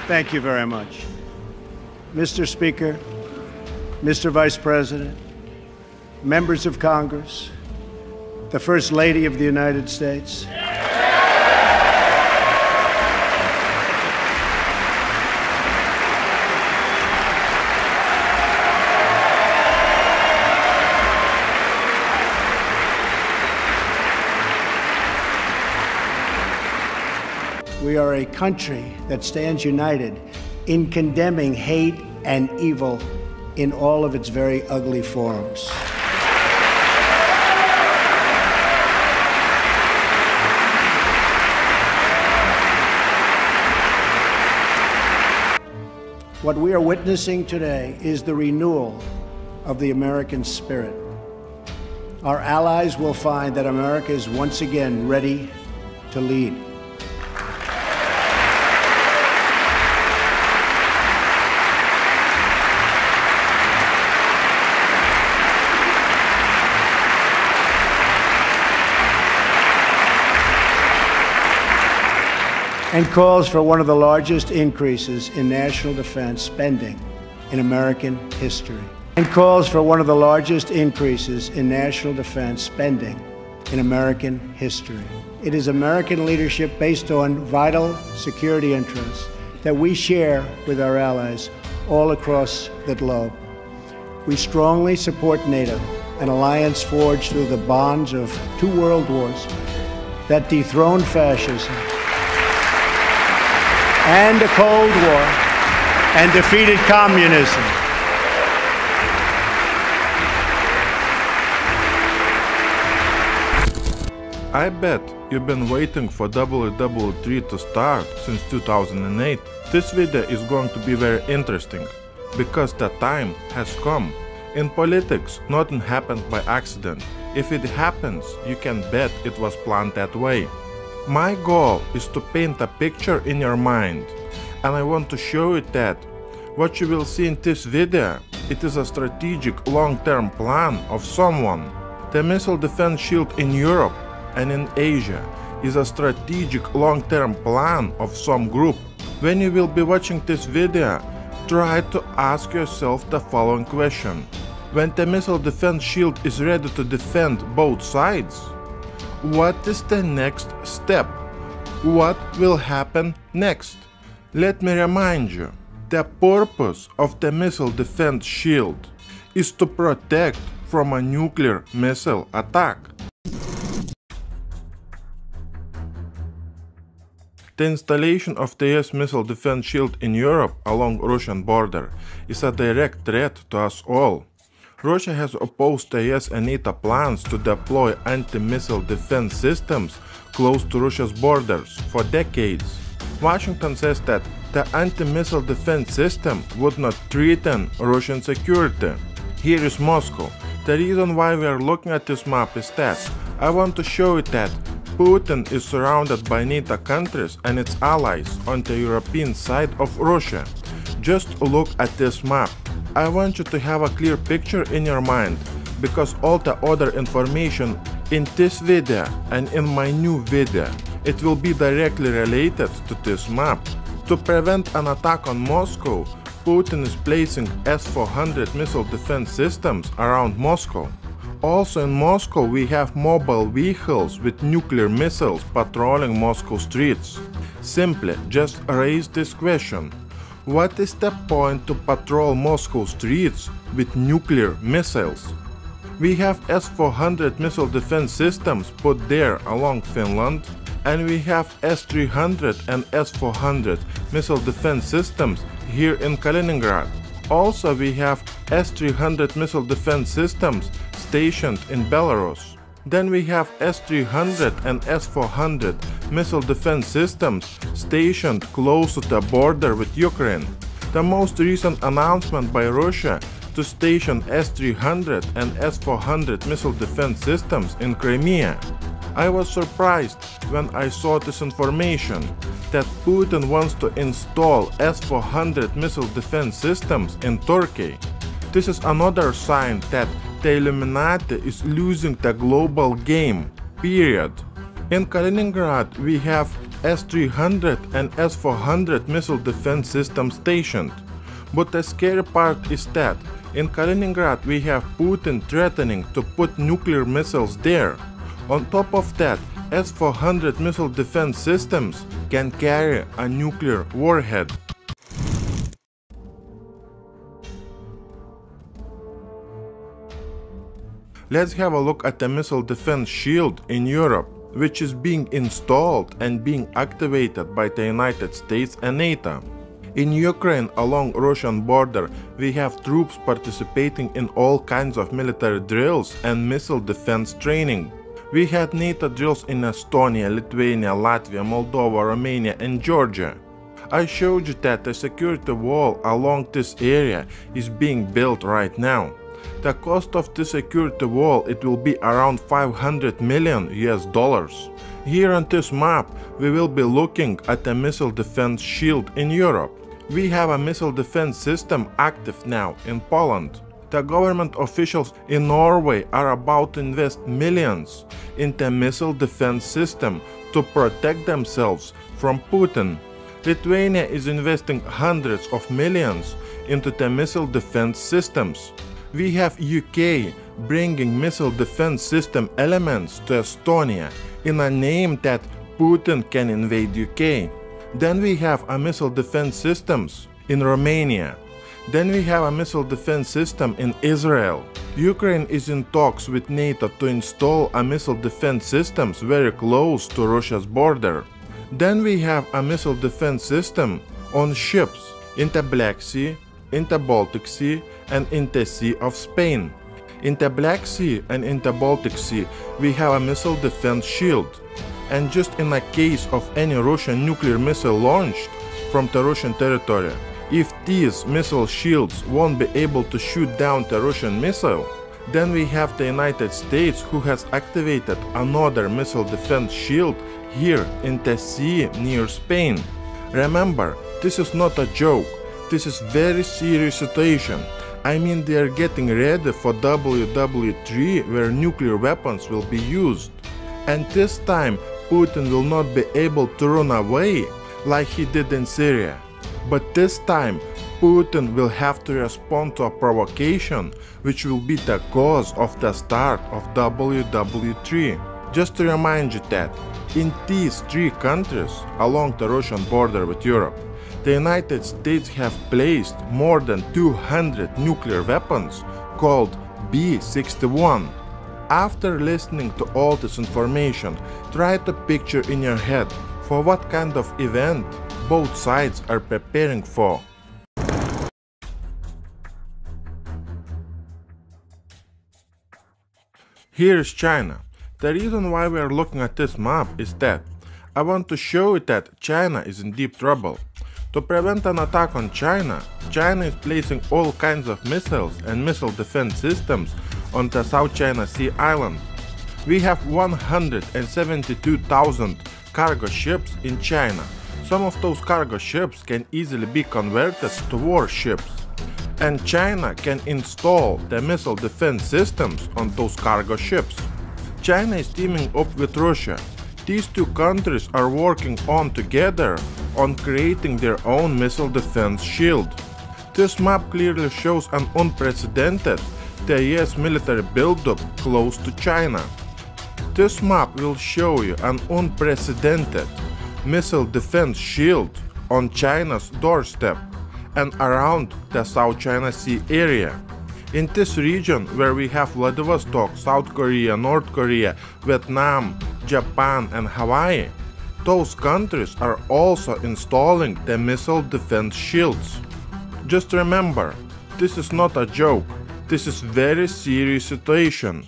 Thank you very much. Mr. Speaker, Mr. Vice President, members of Congress, the First Lady of the United States. We are a country that stands united in condemning hate and evil in all of its very ugly forms. What we are witnessing today is the renewal of the American spirit. Our allies will find that America is once again ready to lead. And calls for one of the largest increases in national defense spending in American history. And calls for one of the largest increases in national defense spending in American history. It is American leadership based on vital security interests that we share with our allies all across the globe. We strongly support NATO, an alliance forged through the bonds of 2 world wars that dethroned fascism and a Cold War and defeated communism. I bet you've been waiting for WW3 to start since 2008. This video is going to be very interesting, because the time has come. In politics, nothing happens by accident. If it happens, you can bet it was planned that way. My goal is to paint a picture in your mind, and I want to show you that what you will see in this video, it is a strategic long-term plan of someone. The missile defense shield in Europe and in Asia is a strategic long-term plan of some group. When you will be watching this video, try to ask yourself the following question. When the missile defense shield is ready to defend both sides, what is the next step? What will happen next? Let me remind you, the purpose of the missile defense shield is to protect from a nuclear missile attack. The installation of the US missile defense shield in Europe along Russian border is a direct threat to us all. Russia has opposed the US and NATO plans to deploy anti-missile defense systems close to Russia's borders for decades. Washington says that the anti-missile defense system would not threaten Russian security. Here is Moscow. The reason why we are looking at this map is that I want to show you that Putin is surrounded by NATO countries and its allies on the European side of Russia. Just look at this map. I want you to have a clear picture in your mind, because all the other information in this video and in my new video, it will be directly related to this map. To prevent an attack on Moscow, Putin is placing S-400 missile defense systems around Moscow. Also in Moscow we have mobile vehicles with nuclear missiles patrolling Moscow streets. Simply just raise this question. What is the point to patrol Moscow streets with nuclear missiles? We have S-400 missile defense systems put there along Finland, and we have S-300 and S-400 missile defense systems here in Kaliningrad. Also we have S-300 missile defense systems stationed in Belarus. Then we have S-300 and S-400 missile defense systems stationed close to the border with Ukraine. The most recent announcement by Russia to station S-300 and S-400 missile defense systems in Crimea. I was surprised when I saw this information that Putin wants to install S-400 missile defense systems in Turkey. This is another sign that the Illuminati is losing the global game, period. In Kaliningrad we have S-300 and S-400 missile defense systems stationed. But the scary part is that in Kaliningrad we have Putin threatening to put nuclear missiles there. On top of that, S-400 missile defense systems can carry a nuclear warhead. Let's have a look at the missile defense shield in Europe, which is being installed and being activated by the United States and NATO. In Ukraine, along Russian border, we have troops participating in all kinds of military drills and missile defense training. We had NATO drills in Estonia, Lithuania, Latvia, Moldova, Romania and Georgia. I showed you that the security wall along this area is being built right now. The cost of the security wall, it will be around 500 million US dollars. Here on this map, we will be looking at the missile defense shield in Europe. We have a missile defense system active now in Poland. The government officials in Norway are about to invest millions in the missile defense system to protect themselves from Putin. Lithuania is investing hundreds of millions into the missile defense systems. We have UK bringing missile defense system elements to Estonia in a name that Putin can invade UK. Then we have a missile defense systems in Romania. Then we have a missile defense system in Israel. Ukraine is in talks with NATO to install a missile defense systems very close to Russia's border. Then we have a missile defense system on ships in the Black Sea, in the Baltic Sea and in the Sea of Spain. In the Black Sea and in the Baltic Sea we have a missile defense shield. And just in a case of any Russian nuclear missile launched from the Russian territory, if these missile shields won't be able to shoot down the Russian missile, then we have the United States who has activated another missile defense shield here in the sea near Spain. Remember, this is not a joke. This is very serious situation. I mean, they are getting ready for WW3 where nuclear weapons will be used. And this time Putin will not be able to run away like he did in Syria. But this time Putin will have to respond to a provocation which will be the cause of the start of WW3. Just to remind you that in these three countries along the Russian border with Europe, the United States have placed more than 200 nuclear weapons called B-61. After listening to all this information, try to picture in your head for what kind of event both sides are preparing for. Here is China. The reason why we are looking at this map is that I want to show you that China is in deep trouble. To prevent an attack on China, China is placing all kinds of missiles and missile defense systems on the South China Sea island. We have 172,000 cargo ships in China. Some of those cargo ships can easily be converted to warships. And China can install the missile defense systems on those cargo ships. China is teaming up with Russia. These two countries are working on together on creating their own missile defense shield. This map clearly shows an unprecedented US military buildup close to China. This map will show you an unprecedented missile defense shield on China's doorstep and around the South China Sea area. In this region where we have Vladivostok, South Korea, North Korea, Vietnam, Japan and Hawaii, those countries are also installing the missile defense shields. Just remember, this is not a joke. This is very serious situation.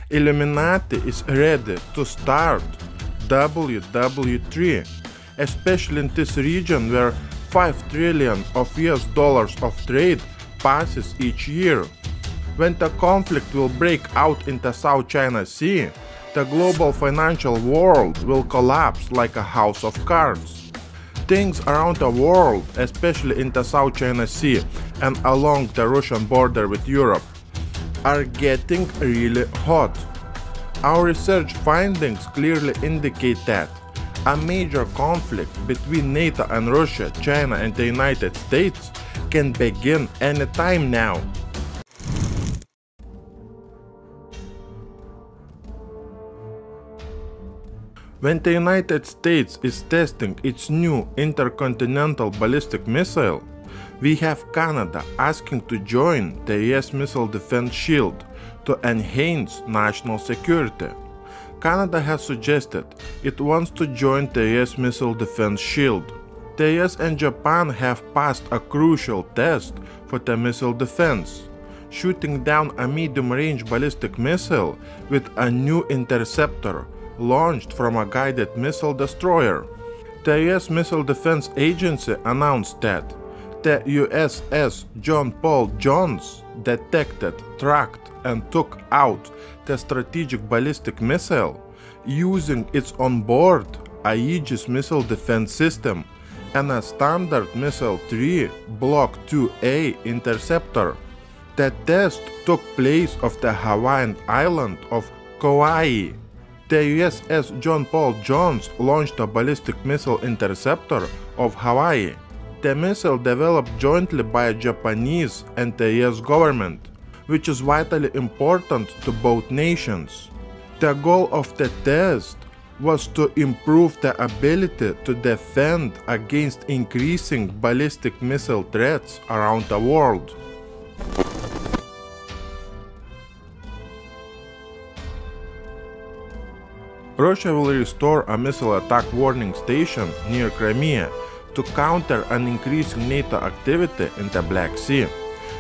Illuminati is ready to start WW3, especially in this region where 5 trillion of US dollars of trade passes each year. When the conflict will break out in the South China Sea, the global financial world will collapse like a house of cards. Things around the world, especially in the South China Sea and along the Russian border with Europe, are getting really hot. Our research findings clearly indicate that a major conflict between NATO and Russia, China and the United States can begin anytime now. When the United States is testing its new intercontinental ballistic missile, we have Canada asking to join the US Missile Defense Shield to enhance national security. Canada has suggested it wants to join the US Missile Defense Shield. The US and Japan have passed a crucial test for the missile defense, shooting down a medium-range ballistic missile with a new interceptor launched from a guided missile destroyer. The US Missile Defense Agency announced that the USS John Paul Jones detected, tracked, and took out the strategic ballistic missile using its onboard Aegis missile defense system and a standard Missile 3 Block 2A interceptor. The test took place off the Hawaiian island of Kauai. The USS John Paul Jones launched a ballistic missile interceptor of Hawaii. The missile developed jointly by the Japanese and the US government, which is vitally important to both nations. The goal of the test was to improve the ability to defend against increasing ballistic missile threats around the world. Russia will restore a missile attack warning station near Crimea to counter an increasing NATO activity in the Black Sea.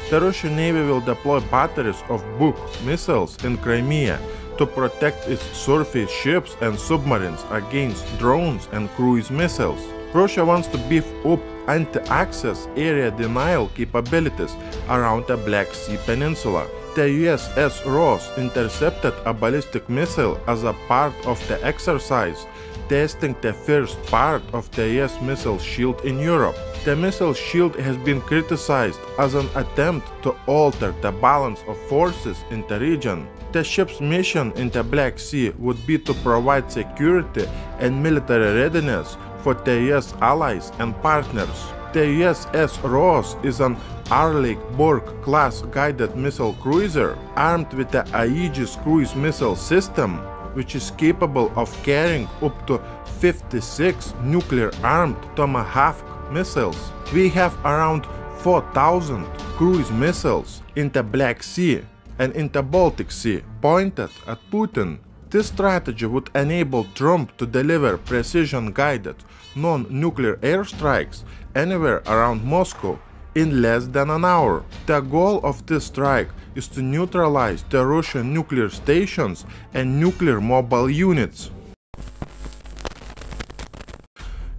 The Russian Navy will deploy batteries of Buk missiles in Crimea to protect its surface ships and submarines against drones and cruise missiles. Russia wants to beef up anti-access area denial capabilities around the Black Sea Peninsula. The USS Ross intercepted a ballistic missile as a part of the exercise, testing the first part of the US missile shield in Europe. The missile shield has been criticized as an attempt to alter the balance of forces in the region. The ship's mission in the Black Sea would be to provide security and military readiness for the US allies and partners. The USS Ross is an Arleigh-Burke-class guided missile cruiser armed with the Aegis cruise missile system, which is capable of carrying up to 56 nuclear-armed Tomahawk missiles. We have around 4,000 cruise missiles in the Black Sea and in the Baltic Sea pointed at Putin. This strategy would enable Trump to deliver precision-guided, non-nuclear airstrikes anywhere around Moscow in less than an hour. The goal of this strike is to neutralize the Russian nuclear stations and nuclear mobile units.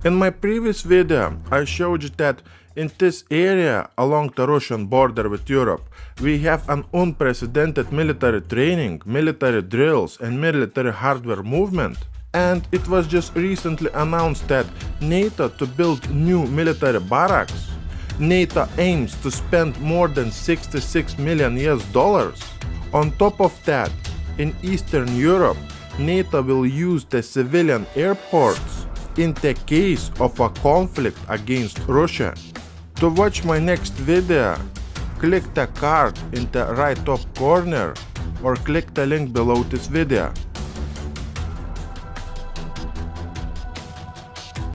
In my previous video, I showed you that in this area along the Russian border with Europe, we have an unprecedented military training, military drills and military hardware movement. And it was just recently announced that NATO to build new military barracks. NATO aims to spend more than $66 million US. On top of that, in Eastern Europe, NATO will use the civilian airports in the case of a conflict against Russia. To watch my next video, click the card in the right top corner or click the link below this video.